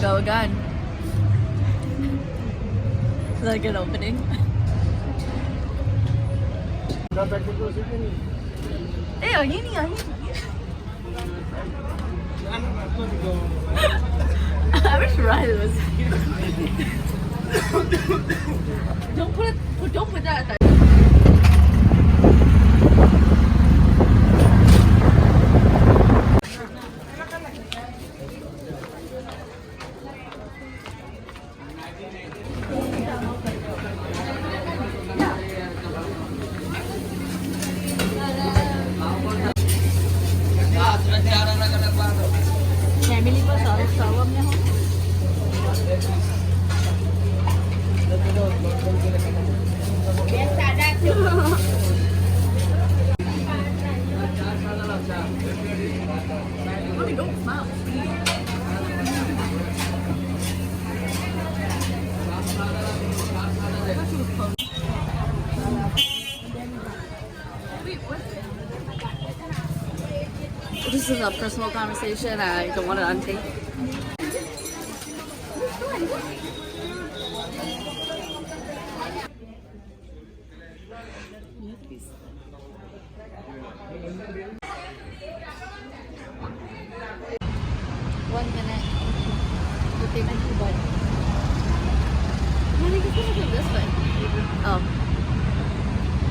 go again. Is that a good opening? I wish Riley was here. Don't put that. Family को सर्व में हो This is a personal conversation. I don't want it on tape. One minute. The payment to buy. I think it's gonna go this way. Oh.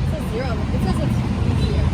It says 0. It says it's easier.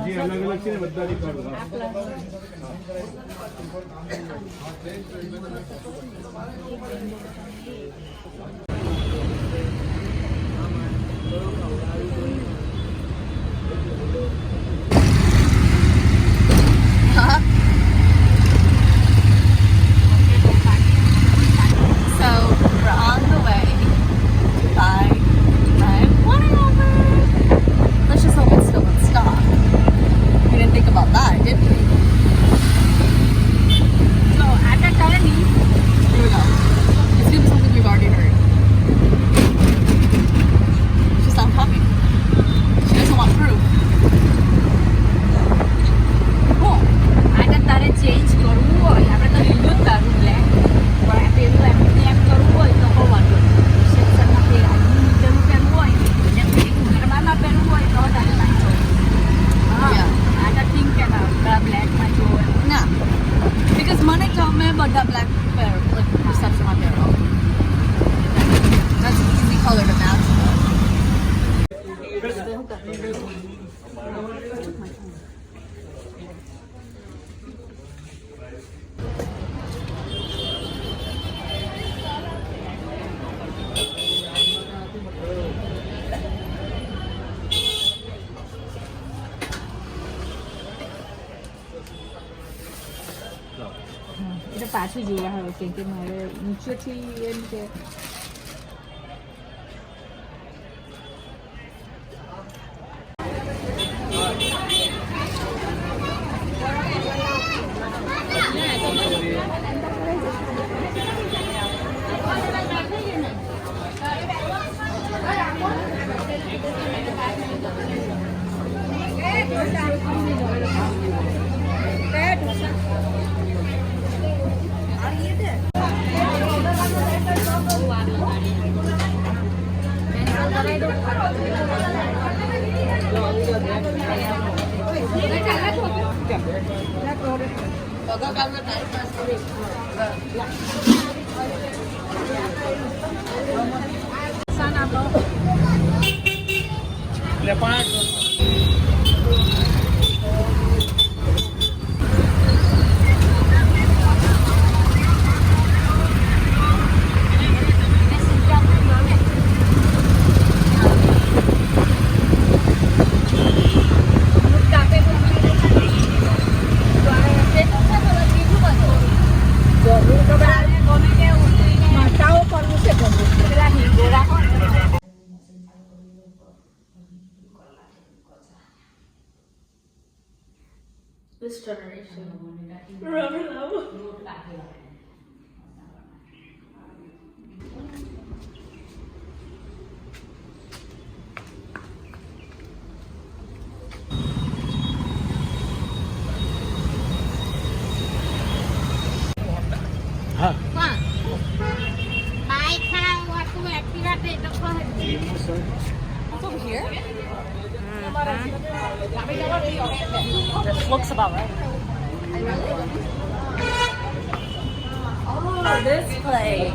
जी अलग अलग से बद्दा दिखा दो પાછું જોવા હવે કેમ કે મારે નીચેથી એમ કે એટલે પાંચ This generation. હા It's over here. This looks about right. Oh, this place.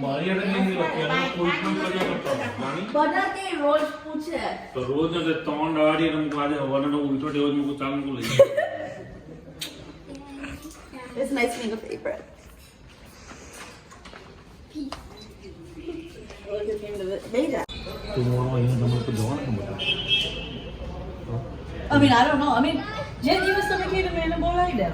મારી હારે નહીં લખ્યા કોઈ પણ કર્યા કરતો પાણી બધા તે રોજ પૂછે તો રોજ ને 3 દાડી રમવા આજે હવાનો ઉલટો દેવો મુકો ચાલ મુકો લઈ It's nice being a favorite. Look at the end of it. Made tomorrow અહીંયા તમારે તો જવાનું છે બધા I mean, I don't know. I mean, જે દિવસ તમે કીધું મેં એને બોલાવી દે.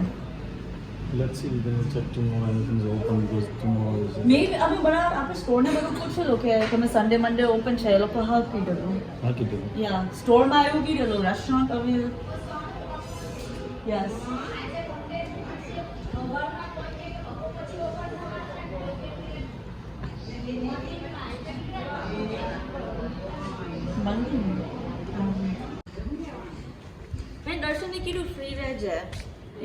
let's see we can check tomorrow anything's open because tomorrow is Maybe અમે બરાબર આપણે સ્ટોરને બધું પૂછેલું કે તમે સન્ડે મંડે ઓપન છે એ લોકો હા કીધેલું. હા કીધું યા સ્ટોરમાં એવું કીધેલું રેસ્ટોરન્ટ હવે યસ મેં દર્શનને કીધું ફ્રી રહેજે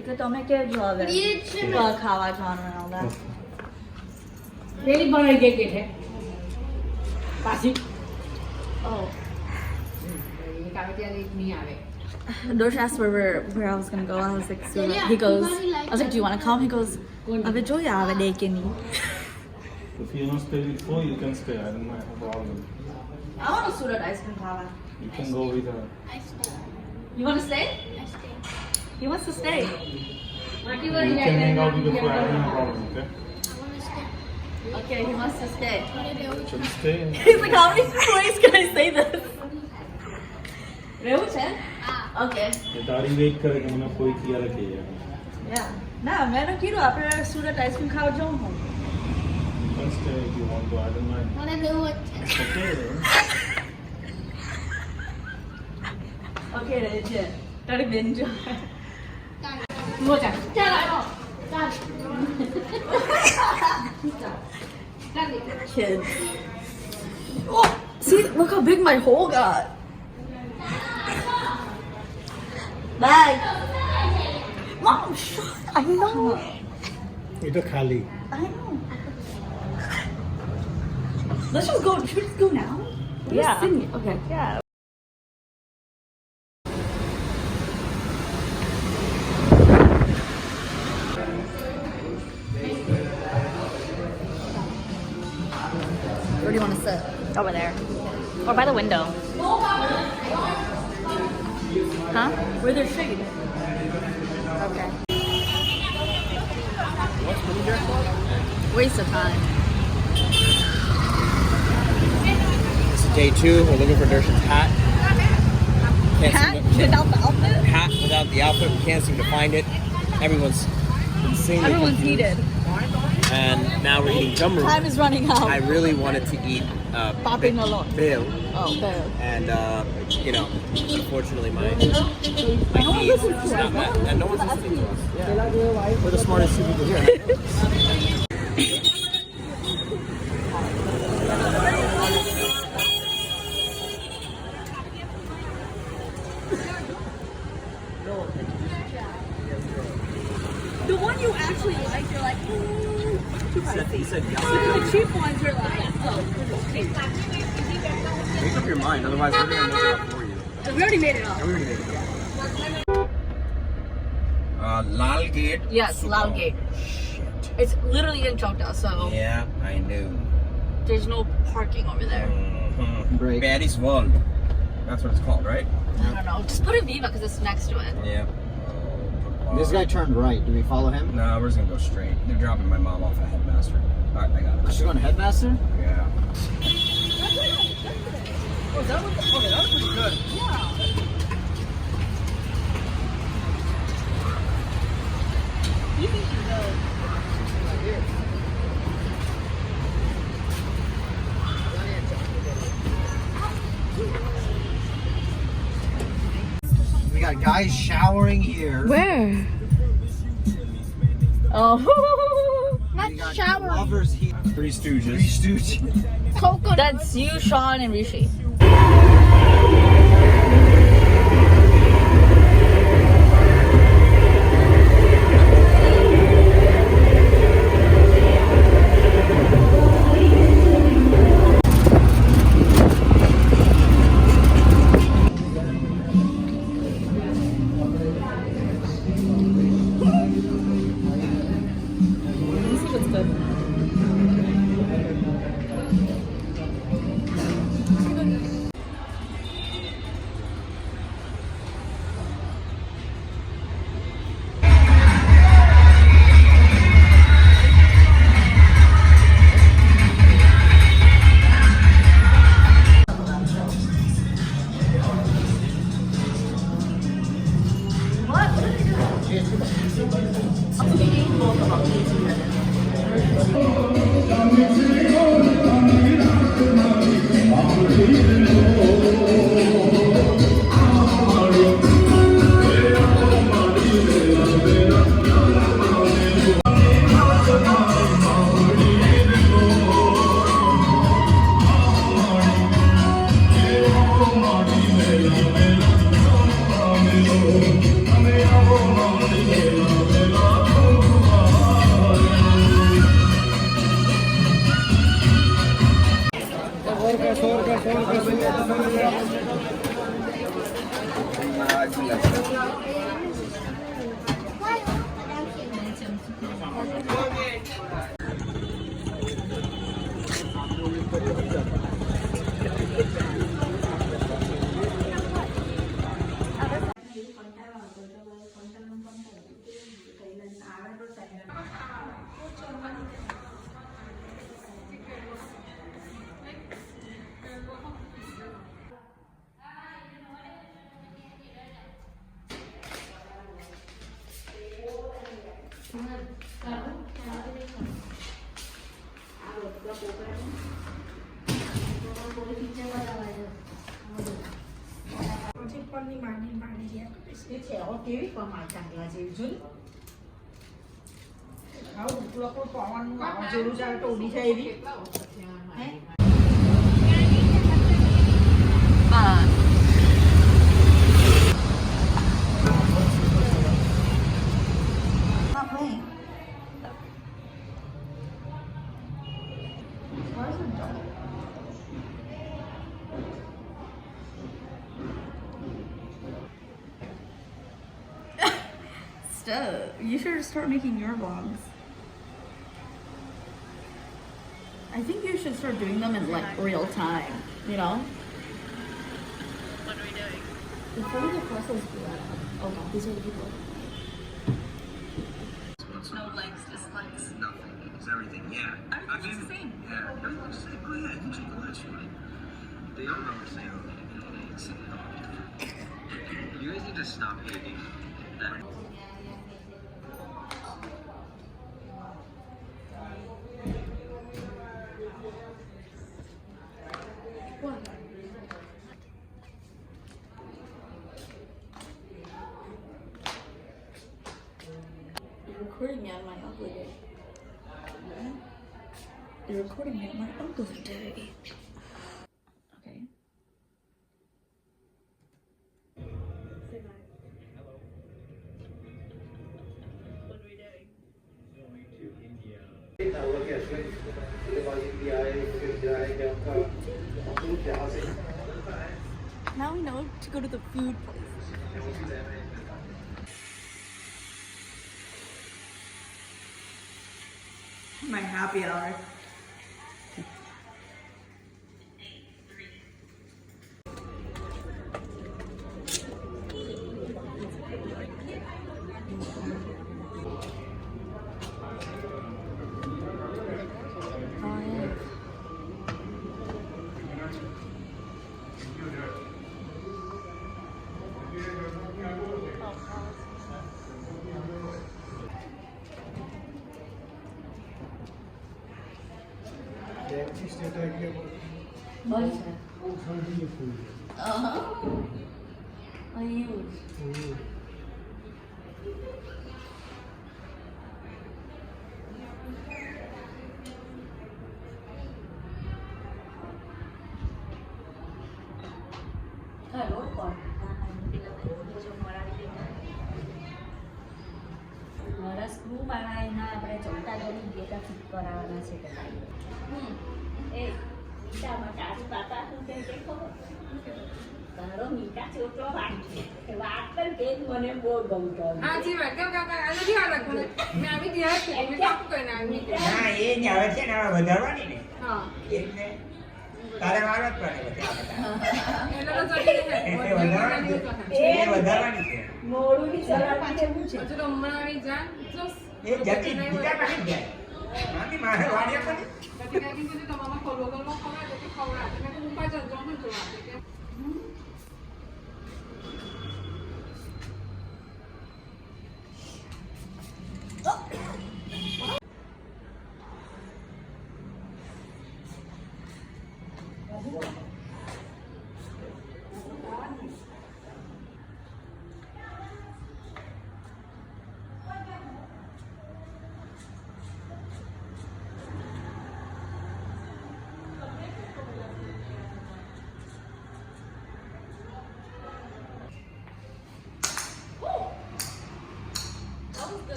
એટલે તમે કહેજો હવે ખાવા જવાનું and all that. રેડી બનાવી ગઈ કે છે પાછી Oh. કાવે ત્યારે નહીં આવે Dosh asked where I was gonna go. I was like, so he goes, I was like, do you want to come? He goes, Ave joya ave dekeni. if you want to stay with four you can stay I don't have a problem I want to Surat ice cream khava. you can go with her You want to stay? He wants to stay. માટી you વાળી can hang out with the four I don't have a problem okay Okay, he wants to stay. so stay He's like, how many ways can I say this? Rehu છે? Okay. એ તારી weight કરે કે મને કોઈ ક્યારે કહે Yeah. ના મેં તો કીધું આપણે સુરત આઈસ્ક્રીમ ખાવા જવું હું. you can stay if you want to I don't mind okay Okay, રહે છે. તારી બેન જો. મોટા Kids. Oh, see, look how big my hole got. Bye. Mom, shut. I know. એ તો ખાલી I know. Let's just go. Should we just go now? We're just sitting here. Okay. Yeah. Where do you want to sit? Over there. Or by the window. Huh? Where there's shade. Okay. Waste of time. This is day 2. We're looking for Dershan's hat. Without the outfit? Hat without the outfit. We can't seem to find it. Everyone's insanely Everyone's confused. heated. And now we're eating gumroot. Time is running out. I really wanted to eat Papin Nolon. Bill. Oh, there. And, unfortunately, my needs is not met. And no one's listening to us. Yeah. We're the smartest two people here. The one you actually like, you're like, too pricey. He said yes. The cheap ones, you're like, oh, this is cheap. Make up your mind, otherwise we're going to make it up for you. So we already made it up. And we already made it up. Lal Gate. Yes, Lal Gate. Shit. It's literally in Chokta, so Yeah, I knew. there's no parking over there. Break. Patty's World. That's what it's called, right? I don't know. Just put in Viva because it's next to it. Yeah. This guy turned right. Do we follow him? No, we're just gonna go straight. They're dropping my mom off at Headmaster. Alright, I got it. She's going to Headmaster? Yeah. Oh, that was pretty good. You think you know? We got guys showering here. Where? Oh. We got lovers here. Three Stooges. Three Stooges. Coconut. That's you, Sean, and Rishi. Not playing. Why is it dull? Steph, you should start making your vlogs. I think you should start doing them in like real time, you know? What are we doing? Before the process, oh god, these are the people. nothing. It's everything. Yeah. Everything's the same. Yeah. Everything's the same. Oh yeah, you take the last one. They don't remember saying it's you guys need to stop hating that. You're recording me on my ugly day. You're recording me on my ugly day. Okay. Now we know to go to the food place. My happy hour. I use. Screw મારાના આપણે ચોટા ગણી ગેટા fit કરાવવાના છે એ મીઠામાં તારું કાકા શું કહે તે ખબર તારો મીઠા ચોટલો વાત કર કે મને બહુ ગમતો હાજી વાત કેમ કાકા આ નથી આવડત મને મેં આવી ગયા છે મેં કાપું કરીને આવી ના એ જ આવે છે ને હવે વધારવાની ને હા એટલે તારે વાળો જ પડે બધા એટલે તો ચડી એ વધારવાની છે મોડુંની સલાહ કેવું છે હજુ તો હમણાં આવી જા જો એ જતી બીજા પાસે જાય મારી મારે વાળ્યા પડે પછી કાકી કીધું તમારા ખોલો ખોલો ખવડાવે તો ખવડાવે મેં કહું ઉપર જજો હું જોવા કે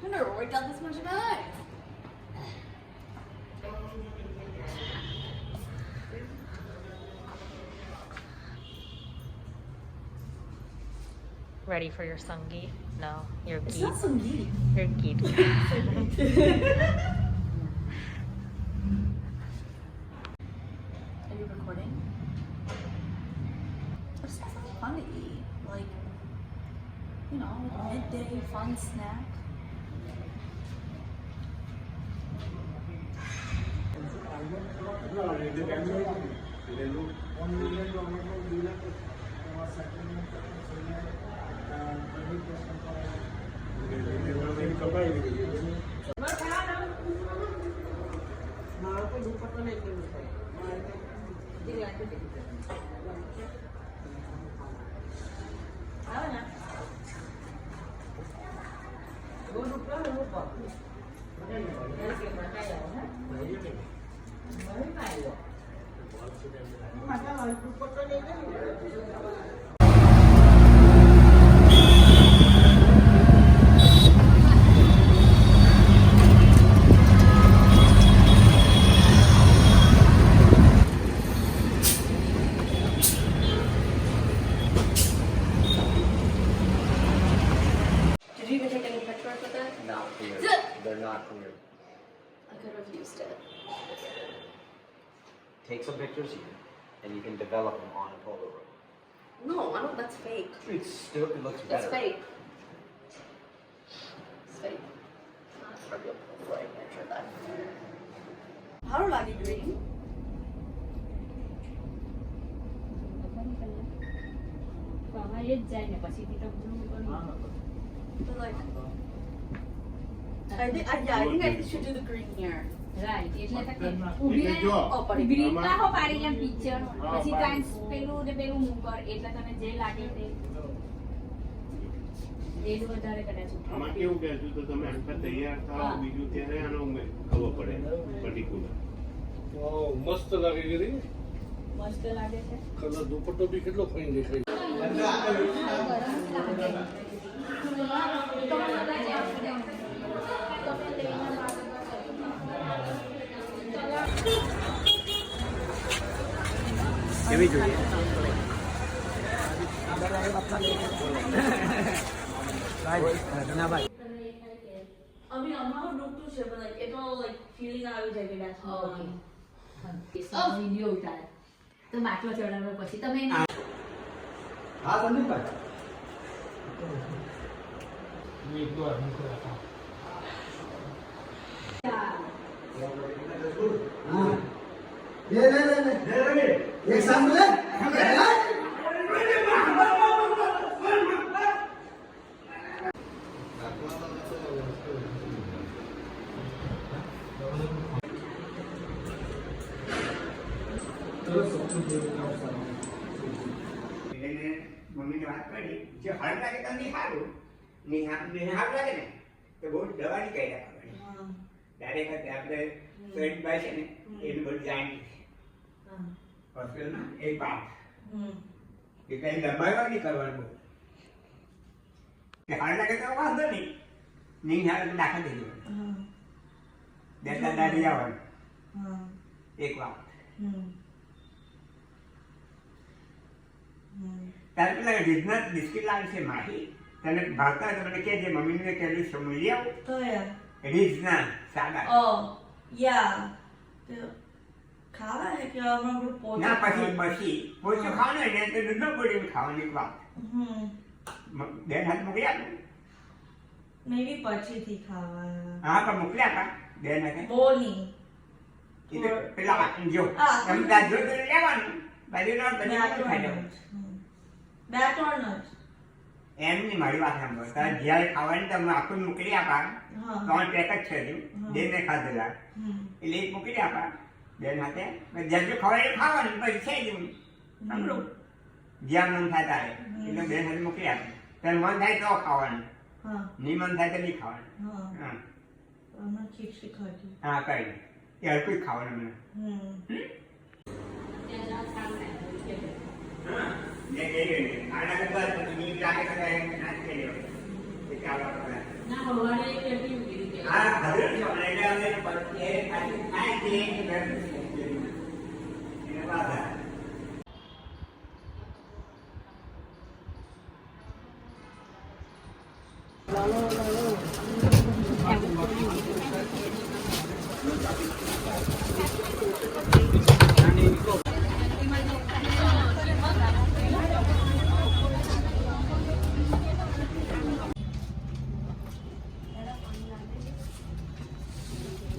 I've never worked out this much in my life. Ready for your Sangeet? No, your It's Geet. not some deep. Your Geet. Are you recording? It's just something fun to eat. Like, you know, like a midday fun snack. I could have used it. Take some pictures here, and you can develop them on a Polaroid. No, I don't. That's fake. It's still, it looks It's better. fake. It's fake. It's not real Polaroid. I tried that. How do I get green? પ્રવાહી જ જાય ને પછી થી તો blue કરી But like, I think I should do the green here. Right એટલે તો કે ઊભી રહે Oh, but ગ્રીન માં હો પાડી એમ પિક્ચર પછી કાંઈ પેલું ને પેલું મૂવ કર એટલે તને જે લાગે તે એ જ વધારે કદાચ આમાં કેવું કે હજુ તો તમે આખા તૈયાર થાવ બીજું ત્યારે આનો ખબર પડે પર્ટિક્યુલર મસ્ત લાગે ગઈ મસ્ત લાગે છે કલર દુપટ્ટો બી કેટલો ફાઇન દેખાય કેવી જોઈએ I mean, I'm not a look too sure, but like, it's all like feeling out of every that's all. Video ઉતારે તો માટલો ચડાવ્યો પછી તમે હા સંદીપભાઈ એક સાથ લે મમ્મીને વાત કરી જે હાલ લાગે તમને સારું નહીં હાલ લાગે ને તો બહુ દવાની કહી રાખવાની ડાયરેક્ટ આપણે ભાઈ છે ને એનું બધું જાણી હોસ્પિટલમાં એક પાઠ એ કઈ લંબાઈ નહીં કરવાનું હાલ લાગે તો વાંધો નહીં હાલ દાખલ થઈ જવાનું દેતા દાદી આવવાનું એક વાત તારે પેલા રીઝનલ બિસ્કિટ લાવે છે માહી તને ભાવતા હોય તો મને કહેજે મમ્મીને કહેલું સમજી આવું Oh yeah. રીઝનલ સાદા Oh yeah. The ખાવા હે કે અમારું પોતે ના પછી પોચું ખાવાનું ને તો દૂધ બોડી ખાવાની એક વાત બેન હાથ મોકલી આપું મેબી પછીથી ખાવા હા પણ મોકલી આપા બેન હાથે બોની એ તો પેલા જો તમે જો તો લેવાનું બાજુ ના બની ખાઈ જવાનું બેટ ઓર નટ એમ નહીં મારી વાત સાંભળો તારે જ્યારે ખાવાની તમે આખું મોકલી આપા 3 પેક જ છે બેને ખાધેલા એટલે એક મોકલી આપા બેન હાથે જેમ ખવાય ખાવાનું પછી છે જ સાંભળો જ્યાં મન થાય તારે એટલે બેન હાથે મોકલી આપે તારે મન થાય તો ખાવાનું નહીં મન થાય તો નહીં ખાવાનું હા અમે ખીચડી ખાધી હા કઈ એ હરકું જ ખાવાનું મને મેં કહ્યું આના કરતા પછી લાગે કરતા એમ નાચ કરી લેવાનું એ ચાલવા પડે ના હવારે કેટલી ઉડી ગઈ હા ખબર છે મને એટલે અમે પછી એ ખાલી ખાય છે એને વાત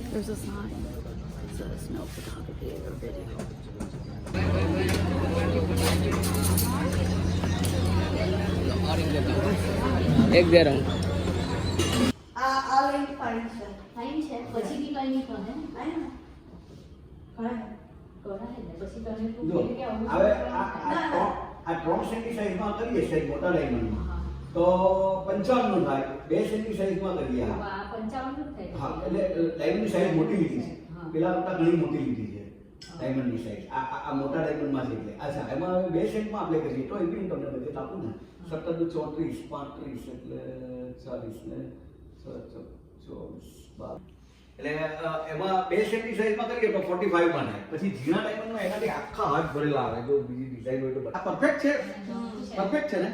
There's a sign that says no photography or video. એક દે રહું આ લઈને ફાઇન છે ફાઈન છે પછી બી કઈ નહીં કરે આયા કરાય ને પછી તમે તું જો કે આવું હવે આ 3 સેન્ટી સાઈઝમાં કરીએ છે મોટા ડાયમંડમાં તો 55 નું થાય 2 સેન્ટી સાઈઝમાં કરીએ આ 55 નું થાય હા એટલે ડાયમંડની સાઈઝ મોટી લીધી છે પેલા કરતા ઘણી મોટી લીધી છે ડાયમંડની સાઈઝ આ મોટા ડાયમંડમાં છે એટલે અચ્છા એમાં હવે 2 સેન્ટમાં આપણે કરીએ તો એ બી હું તમને બજેટ આપું ને 17 34 35 એટલે 40 ને 24 એટલે એમાં 2 સેન્ટી સાઈઝમાં કરીએ તો 45 માં થાય પછી ઝીણા ડાયમંડમાં એનાથી આખા હાથ ભરેલા આવે જો બીજી ડિઝાઇન હોય તો આ પરફેક્ટ છે પરફેક્ટ છે ને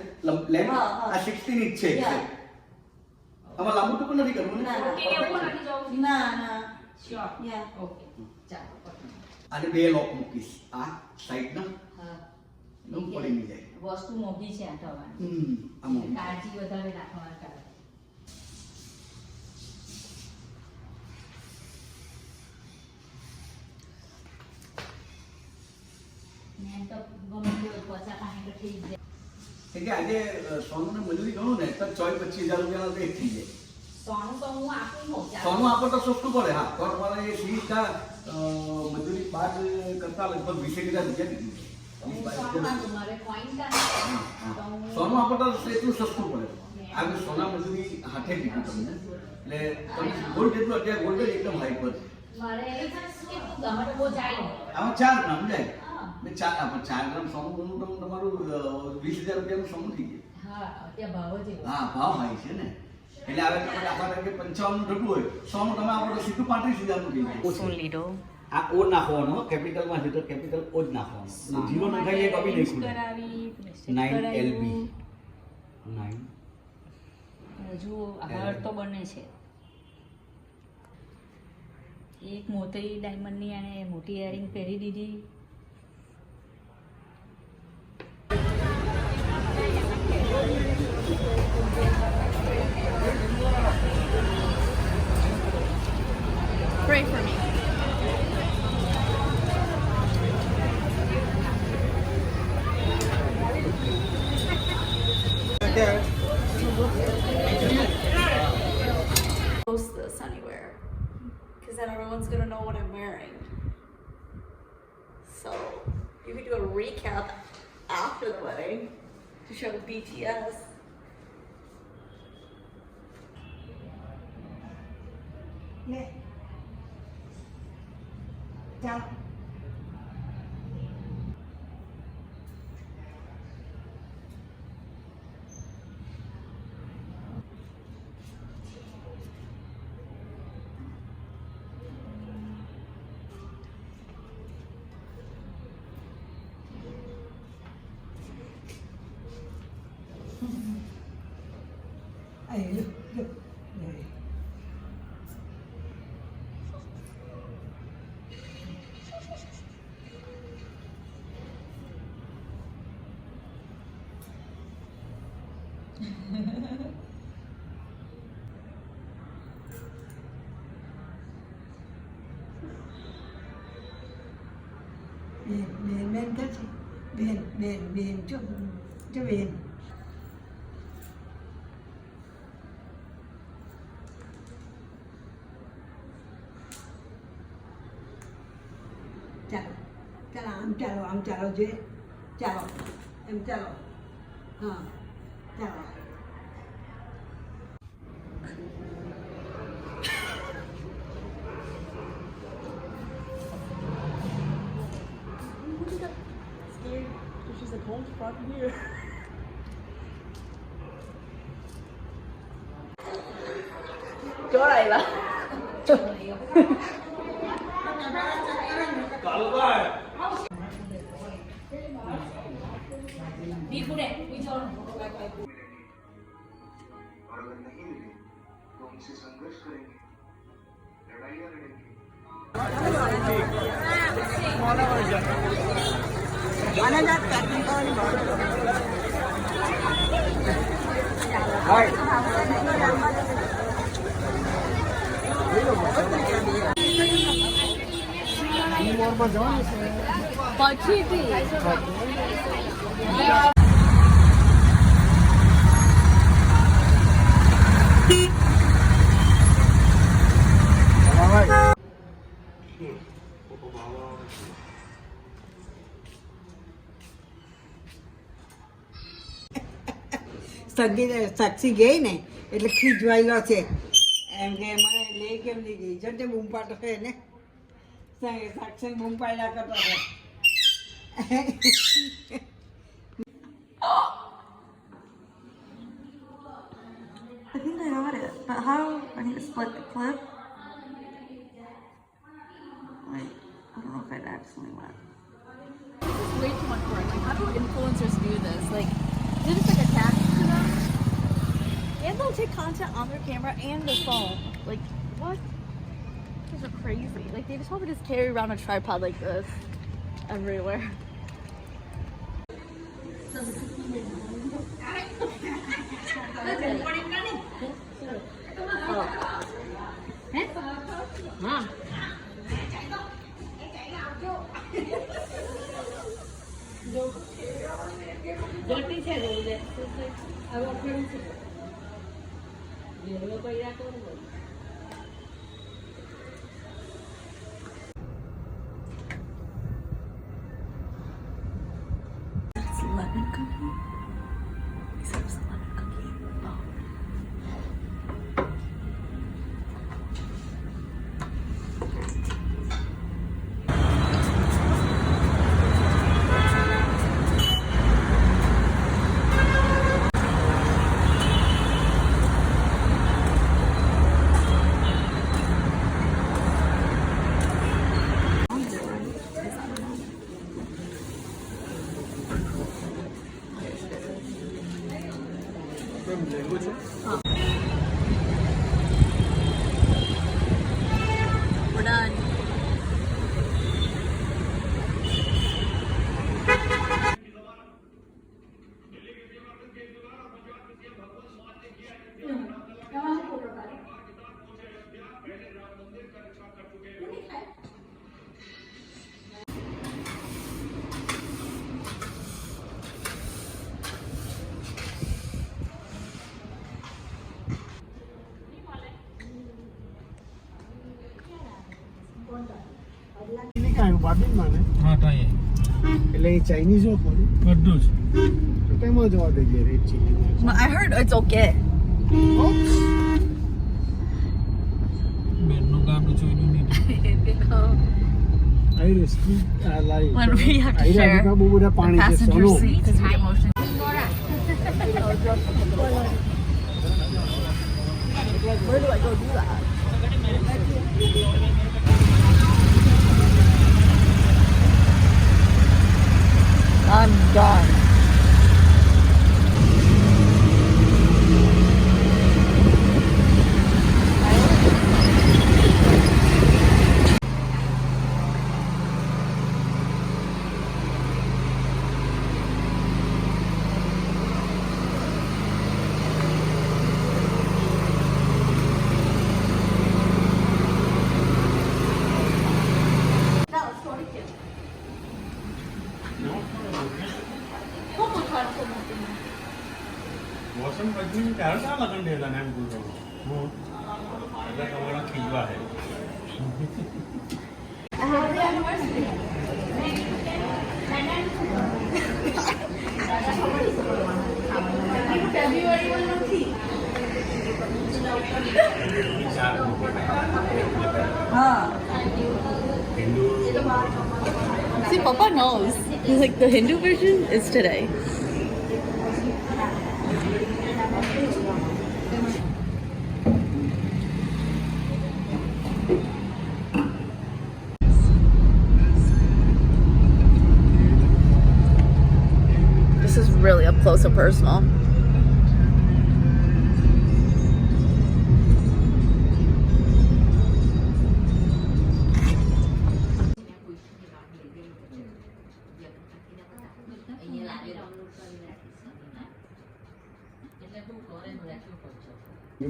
લેન્થ આ 60 ની જ છે આમાં લાંબુ ટૂંકું નથી કરવું ને ના ના શ્યોર Yeah. ઓકે ચાલો પકડો. અને 2 લોક મૂકીશ આ સાઈડના હા નમ પડી નહીં જાય. વસ્તુ મોંઘી છે આ થવાની આ મૂકી. કાળજી વધારે રાખવાના કારણે મેં તો ગમે તેવું 50-60 થઈ જાય. એટલે આજે સોનું મજૂરી ગણું ને તો 24-25 હજાર રૂપિયાનો તો એક થઈ જાય. સોનું તો હું આપી દઉં. સોનું આપો તો સસ્તું પડે. હા તો તમારે એ સીધા મજૂરી બાદ કરતા લગભગ 20,000 રૂપિયા કીધું. મારે coin કા સોનું આપો તો એટલું સસ્તું પડે. આ સોના મજૂરી હાથે કીધું તમને. એટલે તમે ગોલ્ડ જેટલું અત્યારે ગોલ્ડ એકદમ હાઈ પર છે. મારે કેટલું ગમે તો બહુ જાય આમાં 4 ગ્રામ જાય. ને 4 ગ્રામ સોનું બનવું તો તમારું 20,000 રૂપિયાનું સોનું થઈ જાય. હા અત્યારે ભાવ જ એવો. હા ભાવ હાઈ છે ને. એટલે હવે તમારે આપણા તરીકે 55 નું હોય સોનું તમે આપો તો સીધું 35,000 નું થઈ જાય. Un little. આ ઓ નાખવાનો કેપિટલમાં છે તો કેપિટલ ઓ જ નાખવાનો. જીરો નખાઈએ તો બી નહીં ખુલે. કરાવી 9 LB 9 હજુ હાર તો બને છે. એક મોટી ડાયમંડની અને મોટી ઇયરિંગ પહેરી દીધી. Pray for me. Post this anywhere, because then everyone's gonna know what I'm wearing. So you could do a recap after the wedding to show the BTS. Bên cái biển cho biển. Chalo em chalo chứ. Chalo. Em chalo. Chalo. She's like, hold the fuck here. Chỗ này là और अगर नहीं मिले तो उनसे संघर्ष करेंगे, लड़ाइयाँ लड़ेंगे. પછી સાક્ષી ગઈ ને એટલે ખીજવાયેલો છે એમ કે મને લઈ કેમ નહીં ગઈ જતે બૂમ પાડતો છે ને સાક્ષી બૂમ પાડ્યા કરતો છે. I think I got it, but how? I need to split the clip. Wait, I don't know if it actually went. This is way too much work. Like, how do influencers do this? Like, is it just like a task to them? And they'll take content on their camera and their phone. Like, what? doctors are crazy. Like they just probably just carry around a tripod like this everywhere. જલ્દી છે રોજ આવો કેવું છે જેવો પૈડા કરવો It's lemon cookie. He said it's lemon cookie. Oh. We're done. હા તો એટલે એ ચાઇનીઝ બધું જ તો તેમાં જવા દેજે red chilli I heard it's okay. બેનનું ગામડું જોઈનું નહીં You know, I rescue like when we have to share બહુ બધા the પાણી છે passenger સોનો seat because we get motion. Where do I go do that? I'm done. મોસમ પછી ત્યારે શા લગન દેલા ને એમ પૂછો હું એટલે તમારા ખીજવા છે See, Papa knows. He's like, the Hindu version is today. This is really up close and personal.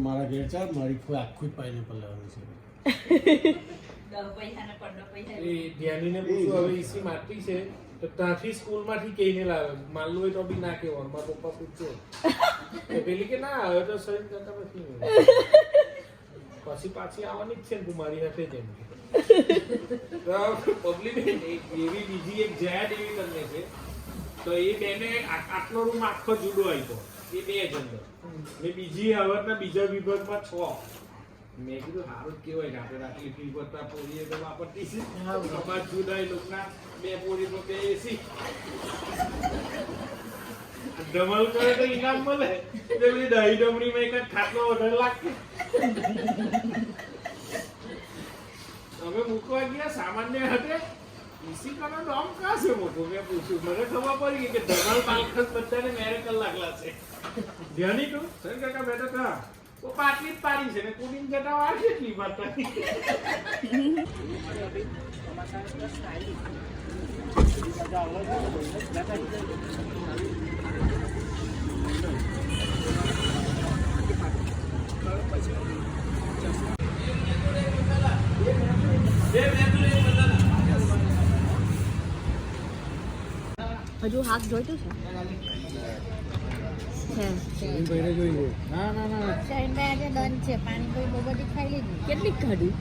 મારા ઘેર ચાર મારી કોઈ આખું જ પાઇનેપલ લેવાનું છે એ ધ્યાનીને પૂછું હવે ઈસી માટી છે તો ત્યાંથી સ્કૂલમાંથી કહીને લાવે માનલું હોય તો બી ના કહેવાનું મારા પપ્પા પૂછશે પેલી કે ના હવે તો સહી કરતા નથી પછી પાછી આવવાની જ છે ને તું મારી હાથે જેમ પબ્લિક એવી બીજી એક જયા દેવી તમને છે તો એ બેને આટલો રૂમ આખો જુદો આપ્યો એ બે જ અંદર મેં બીજી આવડના બીજા વિભાગમાં 6 મેં કીધું સારું જ કહેવાય ને આપણે આટલી ફી કરતા પોરીએ તો વાપરતી છે સમાજ જુદાય લોકોના બે પોરી તો બે એસી ડબલ કરે તો ઇનામ મળે પેલી દહીં ડમરીમાં એક જ ખાટલો વધારે લાગતો અમે મૂકવા ગયા સામાન્ય hatte इसी का नाम कहाँ से वो मैं पूछूं મને ખબર પડી કે ધમાલ પાલખસ બધાને મેરે કલાક લાગશે ધ્યાની તો સર કાકા બેટા કા તો પાટલી જ પાડી છે ને કુડીને જતા વાર કેટલી માતા હજુ હાથ જોઈતું છે કેટલી કાઢી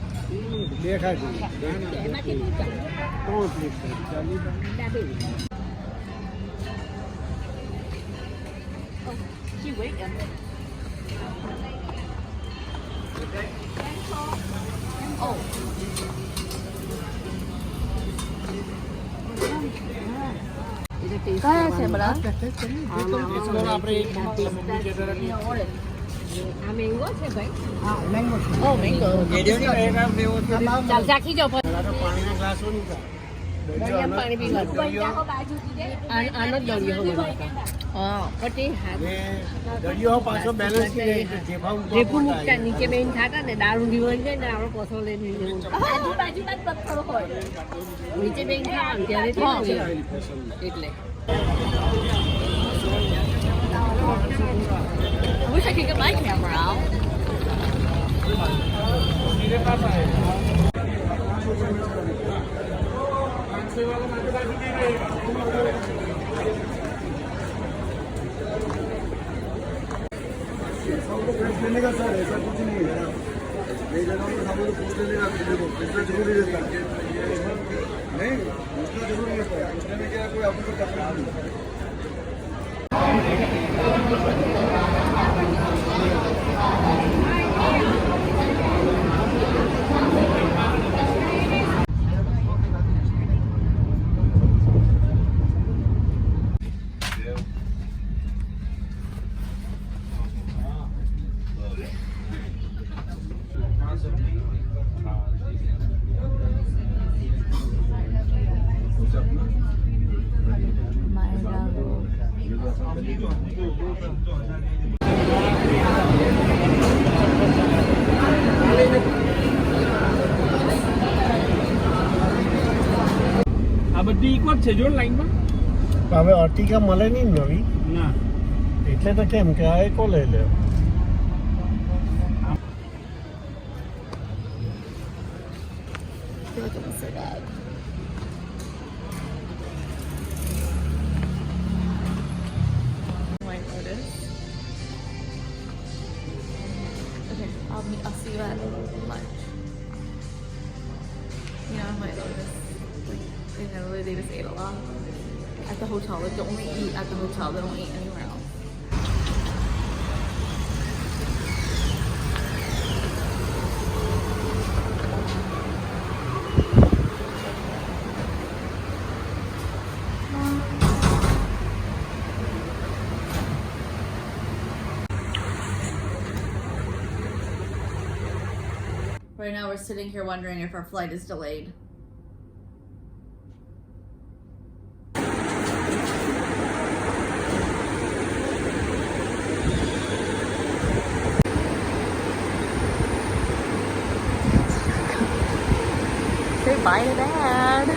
કયા છે બધા આપણે એક આ મેંગો છે ભાઈ હા મેંગો છે ઓ મેંગો ચાલ ચાખી જાઓ પાણીના ગ્લાસો નહીં પાણી પીવા આનો જ દરિયો હા પછી દરિયો પાછો બેલેન્સ થઈ જાય જેપુર મુકતા નીચે બેન થાતા ને દારૂ દીવન છે ને આપણો કોસો લઈને બાજુ પથ્થરો હોય નીચે બેન ખાવા ત્યારે એટલે I wish I could get my camera out. लेने का सर ऐसा कुछ नहीं है ले जाना तो हम लोग पूछ लेने का पूछना जरूरी रहता है नहीं पूछना जरूरी रहता है पूछने में क्या कोई आपको तकलीफ नहीं આ બધી ઇક્વલ છે જો લાઈનમાં હવે અર્ટિકા મળે નહીં નવી ના એટલે તો કેમ કે આ એકો લઈ લે I'll see you at lunch. You know, White Lotus. They know they just ate a lot at the hotel. Like, they only eat at the hotel. They don't eat anywhere else. Right now we're sitting here wondering if our flight is delayed. Say bye to Dad.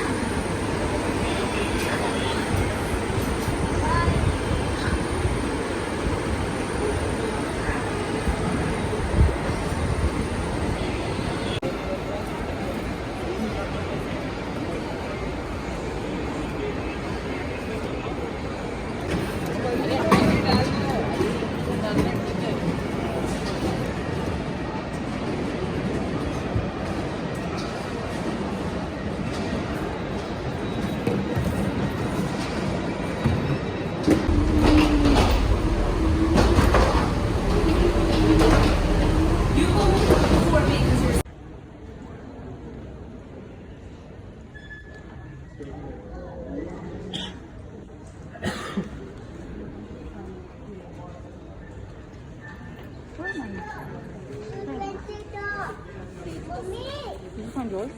Is this one yours?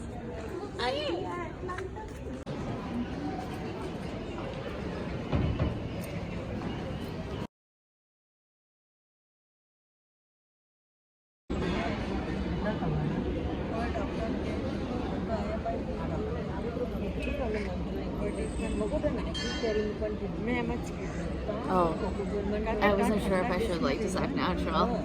Oh, I wasn't sure if I should like just act natural.